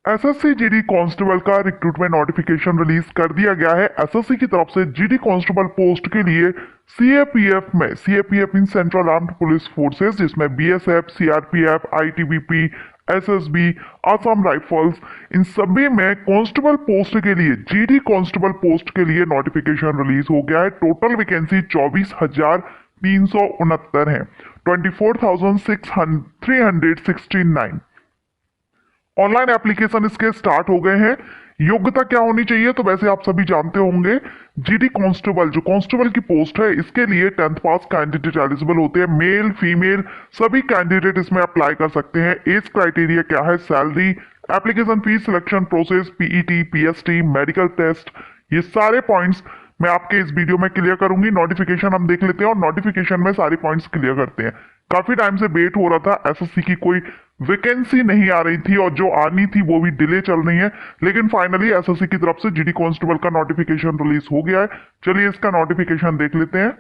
SSC GD constable का recruitment notification release कर दिया गया है। एसएससी की तरफ से जीडी कांस्टेबल पोस्ट के लिए सीएपीएफ में, CAPF in central armed police forces, जिसमें BSF, CRPF, ITBP, SSB, Assam Rifles, इन सभी में कांस्टेबल पोस्ट के लिए, जीडी कांस्टेबल पोस्ट के लिए नोटिफिकेशन रिलीज हो गया है। टोटल वैकेंसी 24,369 है, 24,369। ऑनलाइन एप्लीकेशन इसके स्टार्ट हो गए हैं। योग्यता क्या होनी चाहिए, तो वैसे आप सभी जानते होंगे, जीडी कांस्टेबल, जो कांस्टेबल की पोस्ट है, इसके लिए 10th पास कैंडिडेट एलिजिबल होते हैं। मेल फीमेल सभी कैंडिडेट इसमें अप्लाई कर सकते हैं। एज क्राइटेरिया क्या है, salary, application fees, selection process, PET, PST, medical test, ये सारे पॉइंट्स मैं आपके इस वीडियो में क्लियर करूंगी। नोटिफिकेशन हम देख लेते हैं और नोटिफिकेशन में सारे पॉइंट्स क्लियर करते हैं। काफी टाइम से वेट हो रहा था, एसएससी की कोई वैकेंसी नहीं आ रही थी और जो आनी थी वो भी डिले चल रही है, लेकिन फाइनली एसएससी की तरफ से जीडी कांस्टेबल का नोटिफिकेशन रिलीज हो गया है। चलिए इसका नोटिफिकेशन देख लेते हैं।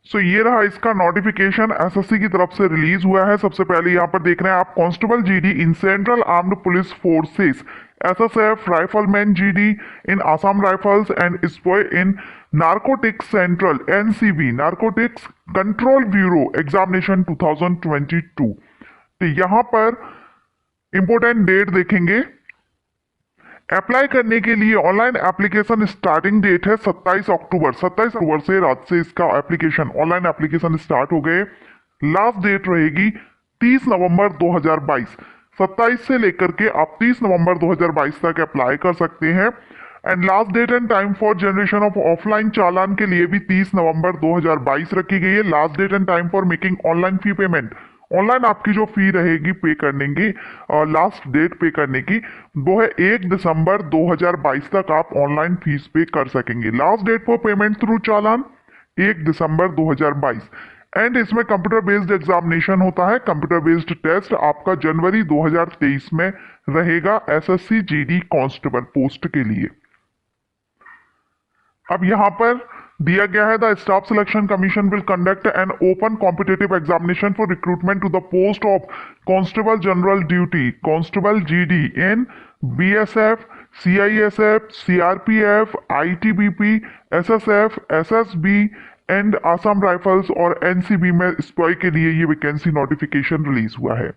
ये रहा इसका नोटिफिकेशन, एसएससी की तरफ से रिलीज हुआ है। सबसे पहले यहाँ पर देख रहे हैं आप, constable GD in central armed police forces, SSF, rifleman GD in Assam rifles and स्पॉय in narcotics central, NCB narcotics control bureau examination 2022। तो यहां पर इंपोर्टेंट डेट देखेंगे। अप्लाई करने के लिए ऑनलाइन एप्लीकेशन स्टार्टिंग डेट है 27 अक्टूबर। 27 अक्टूबर से रात से इसका एप्लीकेशन, ऑनलाइन एप्लीकेशन स्टार्ट हो गए। लास्ट डेट रहेगी 30 नवंबर 2022। 27 से लेकर के आप 30 नवंबर 2022 तक अप्लाई कर सकते हैं। And last date and time for generation of offline चालान के लिए भी 30 नवंबर 2022 रखी गई है। Last date and time for making online fee payment, online आपकी जो फी रहेगी पे करने की, और लास्ट डेट पे करने की, वो है 1 दिसंबर 2022 तक आप ऑनलाइन फीस पे कर सकेंगे। Last date for payment through challan 1 December 2022। And इसमें कंप्यूटर बेस्ड एग्जामिनेशन होता है। कंप्यूटर बेस्ड टेस्ट आपका जनवरी 2023 में रहेगा एसएससी जीडी कांस्टेबल पोस्ट के लिए। अब यहां पर दिया गया है, the staff selection commission will conduct an open competitive examination for recruitment to the post of constable general duty, constable GD in BSF, CISF, CRPF, ITBP, SSF, SSB and Assam rifles और NCB में स्पॉय के लिए ये vacancy notification release हुआ है।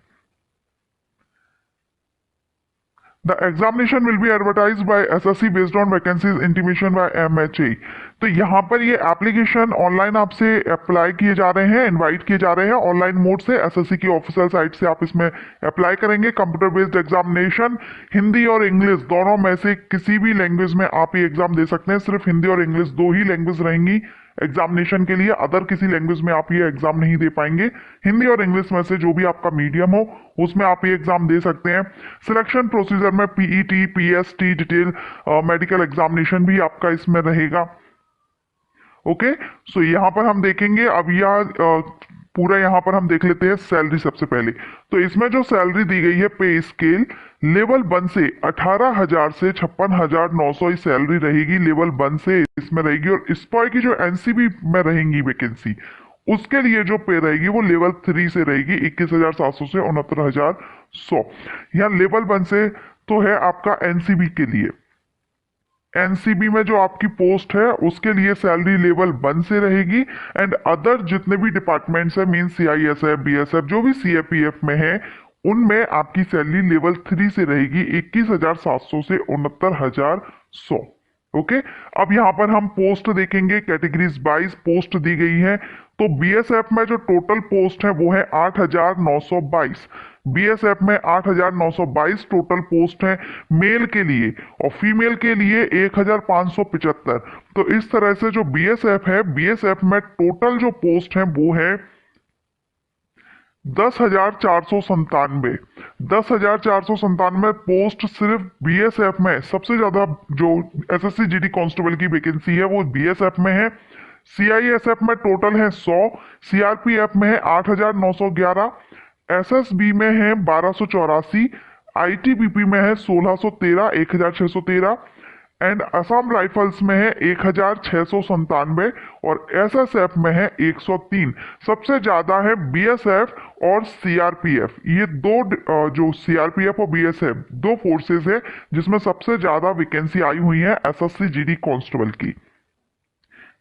The examination will be advertised by SSC based on vacancies intimation by MHA। तो यहाँ पर ये एप्लीकेशन ऑनलाइन आपसे अप्लाई किए जा रहे हैं, इनवाइट किए जा रहे हैं ऑनलाइन मोड से। एसएससी की ऑफिशियल साइट से आप इसमें अप्लाई करेंगे। कंप्यूटर बेस्ड एग्जामिनेशन, हिंदी और इंग्लिश दोनों में से किसी भी लैंग्वेज में आप ये एग्जाम दे सकते हैं। सिर्फ हिंदी और इंग्लिश दो ही लैंग्वेज रहेंगी एग्जामिनेशन के लिए, अदर किसी लैंग्वेज में आप ये एग्जाम नहीं दे पाएंगे। हिंदी और इंग्लिश में से जो भी आपका मीडियम हो उसमें आप ये एग्जाम दे सकते हैं। सिलेक्शन प्रोसीजर में PET, PST, detail medical examination भी आपका इसमें रहेगा। ओके, सो यहाँ पर हम देखेंगे अब यह पूरा, यहाँ पर हम देख लेते हैं सैलरी सबसे पहले। तो इसमें जो सैलरी दी गई है, पे स्केल लेवल 1 से 18,000 से 56,900 सैलरी रहेगी, लेवल 1 से इसमें रहेगी। और स्पॉय की जो एनसीबी में रहेंगी वैकेंसी, उसके लिए जो पे रहेगी वो लेवल 3 से रहेगी, 21,700 से 69,100। यहाँ लेवल 1 से तो है आपका एनसीबी के लिए। एनसीबी में जो आपकी पोस्ट है उसके लिए सैलरी लेवल 1 से रहेगी। एंड अदर जितने भी डिपार्टमेंट्स है, मीन सीआईएसएफ, बीएसएफ, जो भी सीएपीएफ में है, उनमें आपकी सैलरी लेवल 3 से रहेगी, 21,700 से 69,100। ओके, अब यहाँ पर हम पोस्ट देखेंगे, कैटेगरीज 22 पोस्ट दी गई है। तो बीएसएफ में जो टोटल पोस्ट है वो है 8,922। बीएसएफ में 8,922 टोटल पोस्ट है मेल के लिए, और फीमेल के लिए 1,575। तो इस तरह से जो बीएसएफ है, बीएसएफ में टोटल जो पोस्ट है वो है 10,497। 10,497 पोस्ट सिर्फ बीएसएफ में। सबसे ज्यादा जो एसएससी जीडी कांस्टेबल की वैकेंसी है वो बीएसएफ में है। सीआईएसएफ में टोटल है 100, सीआरपीएफ में है 8,911, एसएसबी में है 1,284, आईटीबीपी में है 1,613, 1,613, एंड असम राइफल्स में है 1697 और एसएसएफ में है 103। सबसे ज्यादा है बीएसएफ और सीआरपीएफ। ये दो जो सीआरपीएफ और बीएसएफ दो फोर्सेस है जिसमें सबसे ज्यादा वैकेंसी आई हुई है एसएससी जीडी कांस्टेबल की।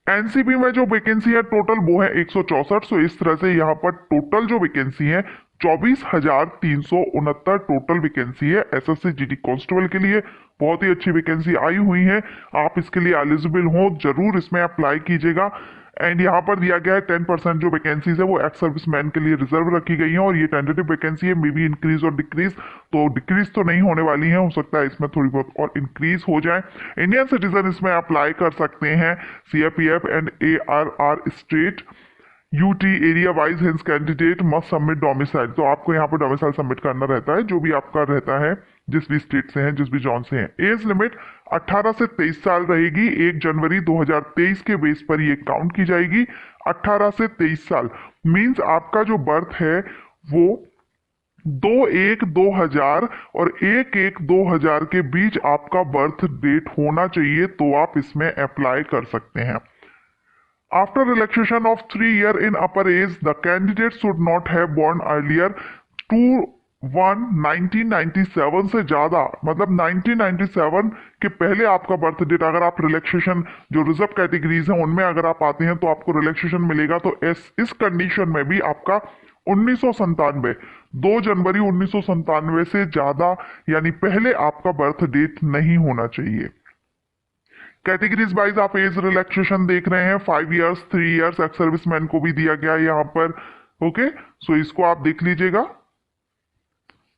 एनसीबी में जो वैकेंसी है टोटल वो है 164। सो इस तरह से यहाँ पर टोटल जो वैकेंसी है 24,369 टोटल वैकेंसी है एसएससी जीडी कांस्टेबल के लिए। बहुत ही अच्छी वैकेंसी आई हुई है, आप इसके लिए एलिजिबल हो, जरूर इसमें अप्लाई कीजिएगा। एंड यहाँ पर दिया गया है 10% जो वैकेंसीज है वो एक्स सर्विसमैन के लिए रिजर्व रखी गई है और ये टेंटेटिव वैकेंसी है, मे बी इंक्रीज और डिक्रीज। तो डिक्रीज तो नहीं होने वाली है, हो सकता है इसमें थोड़ी बहुत और इंक्रीज हो जाए। इंडियन सिटीजन इसमें अप्लाई कर सकते हैं। CRPF and ARR state UT area wise hints candidate must submit domicile. तो आपको यहाँ पर डोमिसाइल सबमिट करना रहता है जो भी आपका रहता है, जिस भी स्टेट से हैं, जिस भी जॉन से हैं। एज लिमिट 18 से 23 साल रहेगी। 1 जनवरी 2023 के बेस पर ये काउंट की जाएगी। 18 से 23 साल मींस आपका जो बर्थ है वो 2/1/2000 और 1/1/2000 के बीच आपका बर्थ डेट होना चाहिए, तो आप इसमें अप्लाई कर सकते हैं। After relaxation of 3 year in upper age, the candidate should not have born earlier to 1997 से ज्यादा, मतलब 1997 के पहले आपका बर्थ डेट। अगर आप रिलैक्सेशन जो रिजर्व कैटेगरीज हैं उनमें अगर आप आते हैं तो आपको रिलैक्सेशन मिलेगा। तो इस कंडीशन में भी आपका 1997 2 जनवरी 1997 से ज्यादा यानी पहले आपका बर्थ डेट नहीं होना चाहिए। कैटेगरीज वाइज आप एज रिलैक्सेशन देख रहे हैं, 5 इयर्स, 3 इयर्स, एक्स सर्विसमैन को भी दिया गया है यहाँ पर। ओके, सो इसको आप देख लीजिएगा।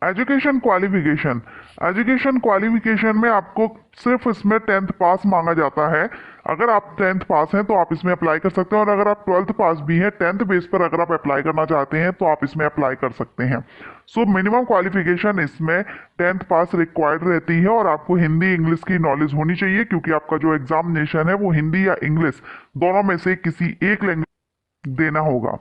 एजुकेशन क्वालिफिकेशन, एजुकेशन क्वालिफिकेशन में आपको सिर्फ इसमें 10th पास मांगा जाता है। अगर आप 10th पास हैं तो आप इसमें अप्लाई कर सकते हैं, और अगर आप 12th पास भी हैं 10th बेस पर अगर आप अप्लाई करना चाहते हैं तो आप इसमें अप्लाई कर सकते हैं। सो मिनिमम क्वालिफिकेशन इसमें 10th पास रिक्वायर्ड रहती है, और आपको हिंदी इंग्लिश की नॉलेज होनी चाहिए क्योंकि आपका जो एग्जामिनेशन है वो हिंदी या इंग्लिश दोनों में से किसी एक लैंग्वेज देना होगा।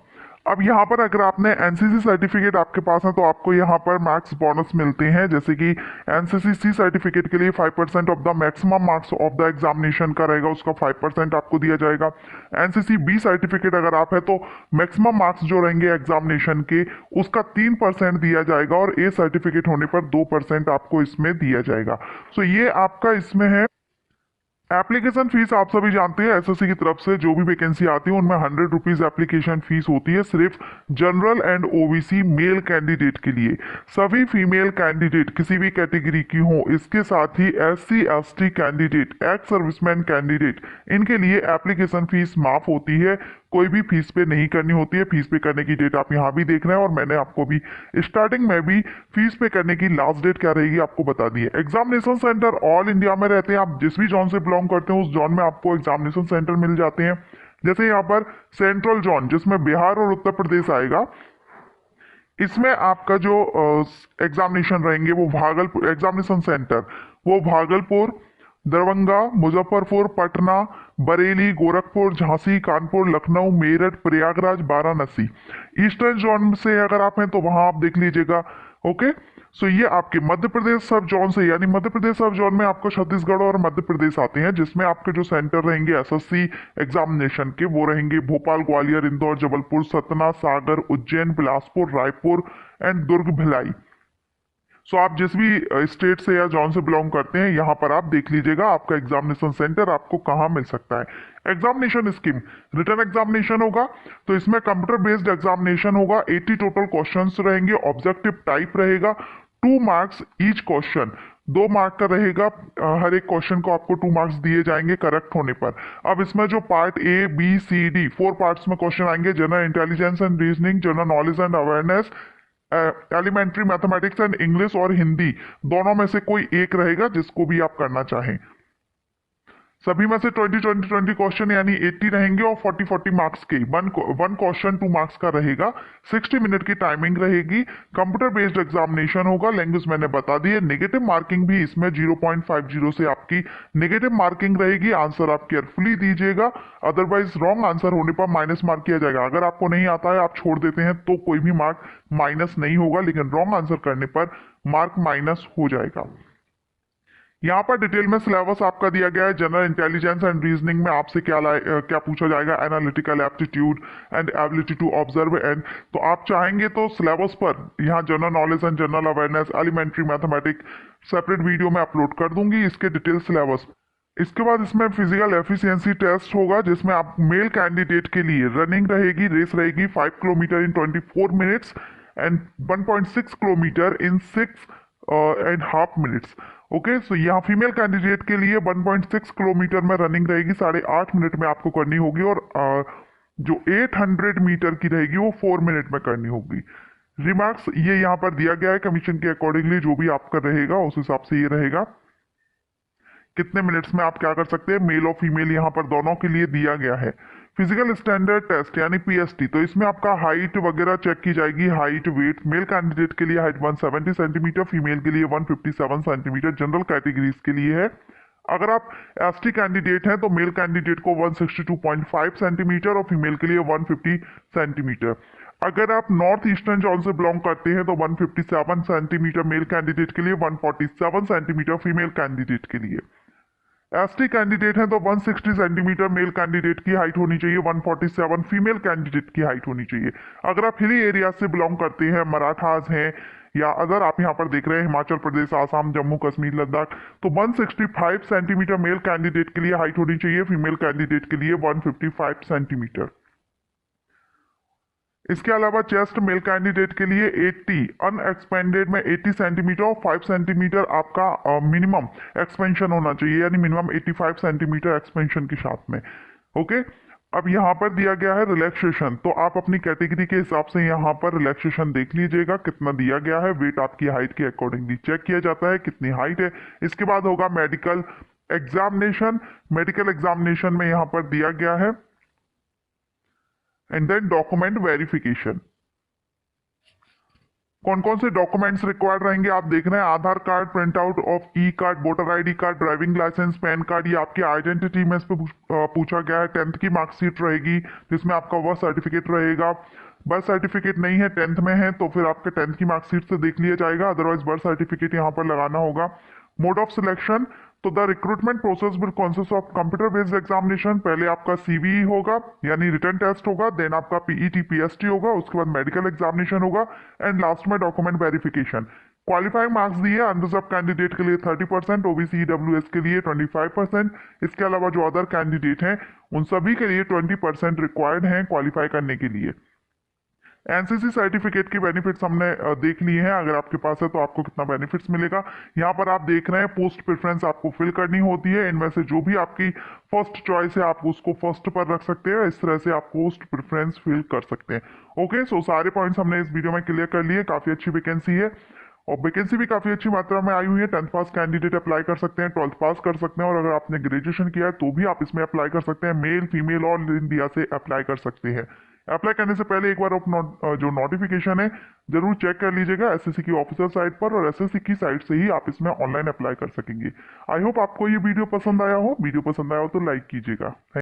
अब यहाँ पर अगर आपने एनसीसी सर्टिफिकेट आपके पास है तो आपको यहाँ पर मार्क्स बोनस मिलते हैं, जैसे कि एनसीसी सी सर्टिफिकेट के लिए 5% of the maximum marks of the examination का रहेगा, उसका 5% आपको दिया जाएगा। एनसीसी बी सर्टिफिकेट अगर आप है तो मैक्सिमम मार्क्स जो रहेंगे एग्जामिनेशन के उसका 3% दिया जाएगा, और ए सर्टिफिकेट होने पर 2% आपको इसमें दिया जाएगा। सो ये आपका इसमें है। एप्लीकेशन फीस आप सभी जानते हैं एसएससी की तरफ से जो भी वैकेंसी आती है उनमें 100 रुपीज एप्लीकेशन फीस होती है, सिर्फ general and OBC male candidate के लिए। सभी फीमेल कैंडिडेट किसी भी कैटेगरी की हो, इसके साथ ही SC ST candidate, ex serviceman candidate, इनके लिए एप्लीकेशन फीस माफ होती है, कोई भी फीस पे नहीं करनी होती है। फीस पे करने की डेट आप यहाँ भी देख रहे हैं, और मैंने आपको भी स्टार्टिंग में भी फीस पे करने की लास्ट डेट क्या रहेगी आपको बता दी है। एग्जामिनेशन सेंटर ऑल इंडिया में रहते हैं, आप जिस भी जोन से बिलोंग करते हैं उस जोन में आपको एग्जामिनेशन सेंटर मिल जाते हैं। जैसे यहाँ पर सेंट्रल जोन जिसमें बिहार और उत्तर प्रदेश आएगा, इसमें आपका जो एग्जामिनेशन रहेंगे वो भागलपुर, एग्जामिनेशन सेंटर वो भागलपुर, दरभंगा, मुजफ्फरपुर, पटना, बरेली, गोरखपुर, झांसी, कानपुर, लखनऊ, मेरठ, प्रयागराज, वाराणसी। ईस्टर्न जोन से अगर आप हैं तो वहां आप देख लीजिएगा। ओके, सो ये आपके मध्य प्रदेश सब जोन से, यानी मध्य प्रदेश सब जोन में आपको छत्तीसगढ़ और मध्य प्रदेश आते हैं, जिसमें आपके जो सेंटर रहेंगे एसएससी एग्जामिनेशन के वो रहेंगे भोपाल, ग्वालियर, इंदौर, जबलपुर, सतना, सागर, उज्जैन, बिलासपुर, रायपुर एंड दुर्ग, भिलाई। सो आप जिस भी स्टेट से या जोन से बिलोंग करते हैं यहाँ पर आप देख लीजिएगा आपका एग्जामिनेशन सेंटर आपको कहाँ मिल सकता है। एग्जामिनेशन स्कीम, रिटर्न एग्जामिनेशन होगा तो इसमें कंप्यूटर बेस्ड एग्जामिनेशन होगा। 80 टोटल क्वेश्चंस रहेंगे, ऑब्जेक्टिव टाइप रहेगा, 2 मार्क्स ईच क्वेश्चन, 2 मार्क का रहेगा। हर एक क्वेश्चन को आपको 2 मार्क्स दिए जाएंगे करेक्ट होने पर। अब इसमें जो part A B C D 4 parts में क्वेश्चन आएंगे, general intelligence and reasoning, general knowledge and awareness, elementary mathematics and English और हिंदी, दोनों में से कोई एक रहेगा जिसको भी आप करना चाहें। सभी में से 20 क्वेश्चन यानी 80 रहेंगे, और 40 मार्क्स के वन क्वेश्चन 2 मार्क्स का रहेगा। 60 मिनट की टाइमिंग रहेगी। कंप्यूटर बेस्ड एग्जामिनेशन होगा, लैंग्वेज मैंने बता दी है। नेगेटिव मार्किंग भी इसमें 0.50 से आपकी नेगेटिव मार्किंग रहेगी। आंसर आप केयरफुली दीजिएगा, अदरवाइज रॉन्ग आंसर होने पर माइनस मार्क किया जाएगा। अगर आपको नहीं आता है आप छोड़ देते हैं तो कोई भी मार्क माइनस नहीं होगा, लेकिन रॉन्ग आंसर करने पर मार्क माइनस हो जाएगा। यहाँ पर डिटेल में सिलेबस आपका दिया गया है। जनरल इंटेलिजेंस एंड रीजनिंग में आपसे क्या पूछा जाएगा, analytical aptitude and ability to observe and. तो आप चाहेंगे तो सिलेबस पर यहाँ general knowledge and general awareness, elementary mathematics separate video में अपलोड कर दूंगी इसके डिटेल सिलेबस। इसके बाद इसमें फिजिकल एफिशिएंसी टेस्ट होगा, जिसमें आप मेल कैंडिडेट के लिए रनिंग रहेगी, रेस रहेगी 5 kilometre in 24 minutes and 1.6 kilometre in 6.5 minutes. Okay, so यहाँ फीमेल कैंडिडेट के लिए 1.6 किलोमीटर में रनिंग रहेगी 8.5 मिनट में आपको करनी होगी, और जो 800 मीटर की रहेगी वो 4 मिनट में करनी होगी। रिमार्क्स ये यहाँ पर दिया गया है कमीशन के अकॉर्डिंगली, जो भी आपका रहेगा उस हिसाब से ये रहेगा कितने मिनट्स में आप क्या कर सकते हैं। मेल और फीमेल यहाँ पर दोनों के लिए दिया गया है। फिजिकल स्टैंडर्ड टेस्ट यानी पीएसटी, तो इसमें आपका हाइट वगैरह चेक की जाएगी, हाइट वेट। मेल कैंडिडेट के लिए हाइट 170 सेंटीमीटर, फीमेल के लिए 157 सेंटीमीटर जनरल कैटेगरीज के लिए है। अगर आप एसटी कैंडिडेट हैं तो मेल कैंडिडेट को 162.5 सेंटीमीटर और फीमेल के लिए 150 सेंटीमीटर। अगर आप नॉर्थ ईस्टर्न जोन से बिलोंग करते हैं तो 157 सेंटीमीटर मेल कैंडिडेट के लिए, 147 सेंटीमीटर फीमेल कैंडिडेट के लिए। एसटी कैंडिडेट है तो 160 सेंटीमीटर मेल कैंडिडेट की हाइट होनी चाहिए, 147 फीमेल कैंडिडेट की हाइट होनी चाहिए। अगर आप हिली एरिया से बिलोंग करते हैं, मराठास हैं, या अगर आप यहाँ पर देख रहे हैं हिमाचल प्रदेश, आसाम, जम्मू कश्मीर, लद्दाख, तो 165 सेंटीमीटर मेल कैंडिडेट के लिए हाइट होनी चाहिए, फीमेल कैंडिडेट के लिए 155 सेंटीमीटर। इसके अलावा चेस्ट मेल कैंडिडेट के लिए 80, अनएक्सपेंडेड में 80 सेंटीमीटर और 5 सेंटीमीटर आपका मिनिमम एक्सपेंशन होना चाहिए, यानी मिनिमम 85 सेंटीमीटर एक्सपेंशन के साथ में। ओके, अब यहाँ पर दिया गया है रिलैक्सेशन, तो आप अपनी कैटेगरी के हिसाब से यहाँ पर रिलैक्सेशन देख लीजिएगा कितना दिया गया है। वेट आपकी हाइट के अकॉर्डिंगली चेक किया जाता है कितनी हाइट है। इसके बाद होगा मेडिकल एग्जामिनेशन। मेडिकल एग्जामिनेशन में यहाँ पर दिया गया है एंड देन डॉक्यूमेंट वेरिफिकेशन। कौन कौन से डॉक्यूमेंट्स रिक्वायर्ड रहेंगे आप देख रहे हैं। Aadhaar card, print out of e card, voter ID card, driving licence, PAN card, ये आपकी आइडेंटिटी में इस पे पूछा गया है। 10th की मार्कशीट रहेगी जिसमें आपका बर्थ सर्टिफिकेट रहेगा। बर्थ सर्टिफिकेट नहीं है, 10th में है, तो फिर आपके 10th की मार्कशीट से देख लिया जाएगा, अदरवाइज बर्थ सर्टिफिकेट यहाँ पर लगाना होगा। मोड ऑफ सिलेक्शन, तो the recruitment process will consist of computer based examination. पहले आपका सीवी होगा यानी रिटन टेस्ट होगा, देन आपका पीईटी पीएसटी होगा, उसके बाद मेडिकल एग्जामिनेशन होगा एंड लास्ट में डॉक्यूमेंट वेरिफिकेशन। क्वालिफाइंग मार्क्स दिए अनरिजर्व कैंडिडेट के लिए 30%, ओबीसी ईडब्ल्यूएस के लिए 25%। इसके अलावा जो अदर कैंडिडेट हैं उन सभी के लिए 20% रिक्वायर्ड हैं क्वालिफाई करने के लिए। एनसीसी सर्टिफिकेट के बेनिफिट्स हमने देख लिए हैं, अगर आपके पास है तो आपको कितना बेनिफिट्स मिलेगा। यहाँ पर आप देख रहे हैं पोस्ट प्रेफरेंस आपको फिल करनी होती है, इनमें से जो भी आपकी फर्स्ट चॉइस है आप उसको फर्स्ट पर रख सकते हैं, इस तरह से आप पोस्ट प्रेफरेंस फिल कर सकते हैं। ओके, सो सारे पॉइंट्स हमने इस वीडियो में क्लियर कर लिए। काफी अच्छी वैकेंसी है और वैकेंसी भी काफी अच्छी मात्रा में आई हुई है। 10th पास कैंडिडेट अप्लाई कर सकते हैं, 12th पास कर सकते हैं, और अगर आपने ग्रेजुएशन किया है तो भी आप इसमें अप्लाई कर सकते हैं। मेल फीमेल और इंडिया से अप्लाई कर सकते हैं। अप्लाई करने से पहले एक बार जो नोटिफिकेशन है जरूर चेक कर लीजिएगा एसएससी की ऑफिशियल साइट पर, और एसएससी की साइट से ही आप इसमें ऑनलाइन अप्लाई कर सकेंगे। आई होप आपको ये वीडियो पसंद आया हो। वीडियो पसंद आया हो तो लाइक कीजिएगा।